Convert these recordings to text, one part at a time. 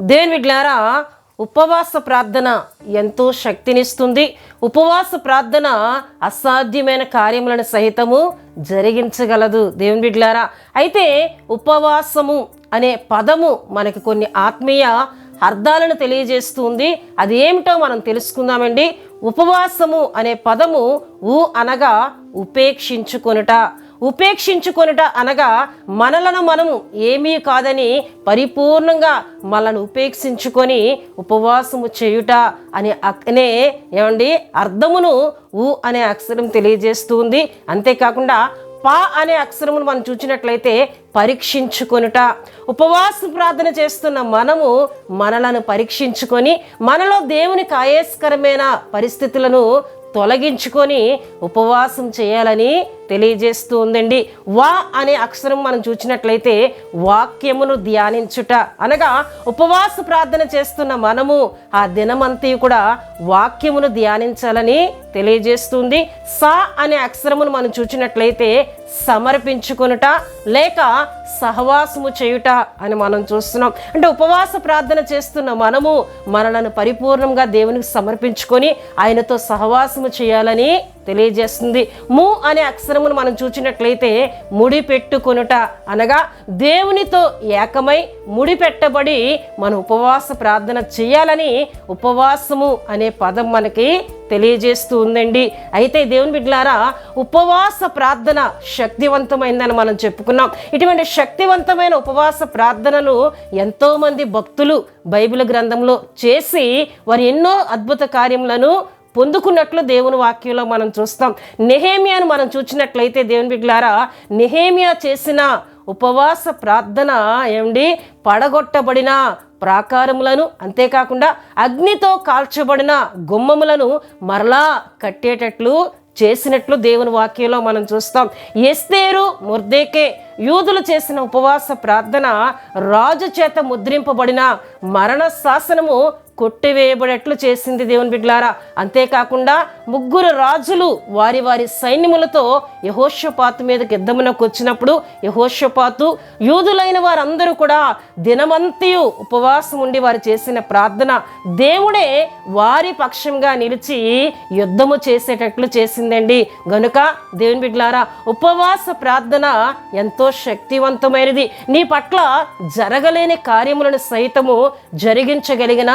దేవుని బిడ్డలారా, ఉపవాస ప్రార్థన ఎంతో శక్తినిస్తుంది. ఉపవాస ప్రార్థన అసాధ్యమైన కార్యములను సహితము జరిగించగలదు. దేవుని బిడ్డలారా, అయితే ఉపవాసము అనే పదము మనకి కొన్ని ఆత్మీయ అర్థాలను తెలియజేస్తుంది. అది ఏమిటో మనం తెలుసుకుందామండి. ఉపవాసము అనే పదము అనగా ఉపేక్షించుకొనుట. ఉపేక్షించుకొనుట అనగా మనలను మనము ఏమీ కాదని పరిపూర్ణంగా మనల్ని ఉపేక్షించుకొని ఉపవాసము చేయుట అనే ఏమండి అర్థమును అనే అక్షరం తెలియజేస్తుంది. అంతేకాకుండా పా అనే అక్షరమును మనం చూసినట్లయితే పరీక్షించుకొనుట. ఉపవాస ప్రార్థన చేస్తున్న మనము మనలను పరీక్షించుకొని మనలో దేవునికి ఆయాస్కరమైన పరిస్థితులను తొలగించుకొని ఉపవాసం చేయాలని తెలియజేస్తూ ఉందండి. వా అనే అక్షరం మనం చూసినట్లయితే వాక్యమును ధ్యానించుట అనగా ఉపవాస ప్రార్థన చేస్తున్న మనము ఆ దినమంతా కూడా వాక్యమును ధ్యానించాలని తెలియజేస్తుంది. సా అనే అక్షరమును మనం చూసినట్లయితే సమర్పించుకొనుట లేక సహవాసము చేయుట అని మనం చూస్తున్నాం. అంటే ఉపవాస ప్రార్థన చేస్తున్న మనము మనలను పరిపూర్ణంగా దేవునికి సమర్పించుకొని ఆయనతో సహవాసము చేయాలని తెలియజేస్తుంది. ము అనే అక్షరమును మనం చూసినట్లయితే ముడిపెట్టుకొనుట అనగా దేవునితో ఏకమై ముడిపెట్టబడి మన ఉపవాస ప్రార్థన చేయాలని ఉపవాసము అనే పదం మనకి తెలియజేస్తూ ఉందండి. అయితే దేవుని బిడ్డలారా, ఉపవాస ప్రార్థన శక్తివంతమైందని మనం చెప్పుకున్నాం. ఇటువంటి శక్తివంతమైన ఉపవాస ప్రార్థనను ఎంతోమంది భక్తులు బైబిల్ గ్రంథంలో చేసి వారు ఎన్నో అద్భుత కార్యములను పొందుకున్నట్లు దేవుని వాక్యంలో మనం చూస్తాం. నెహెమ్యాను మనం చూసినట్లయితే దేవుని బిడ్డలారా, నెహెమ్యా చేసిన ఉపవాస ప్రార్థన పడగొట్టబడిన ప్రాకారములను అంతేకాకుండా అగ్నితో కాల్చబడిన గుమ్మములను మరలా కట్టేటట్లు చేసినట్లు దేవుని వాక్యంలో మనం చూస్తాం. ఎస్తేరు, మొర్దెకై యూదులు చేసిన ఉపవాస ప్రార్థన రాజు చేత ముద్రింపబడిన మరణ శాసనము కొట్టివేయబడేట్లు చేసింది దేవుని బిడ్డలారా. అంతేకాకుండా 3 రాజులు వారి వారి సైన్యములతో యెహోషాపాతు మీదకి యుద్ధమునకు వచ్చినప్పుడు యెహోషాపాతు యూదులైన వారందరూ కూడా దినమంతయు ఉపవాసం ఉండి వారు చేసిన ప్రార్థన దేవుడే వారి పక్షంగా నిలిచి యుద్ధము చేసేటట్లు చేసిందండి. గనుక దేవుని బిడ్డలారా, ఉపవాస ప్రార్థన ఎంతో శక్తివంతమైనది. నీ పట్ల జరగలేని కార్యములను సైతము జరిగించగలిగిన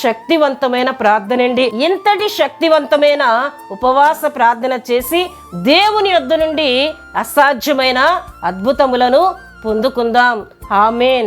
శక్తివంతమైన ప్రార్థనండి. ఇంతటి శక్తివంతమైన ఉపవాస ప్రార్థన చేసి దేవుని యొద్ద నుండి అసాధ్యమైన అద్భుతములను పొందుకుందాం. ఆమేన్.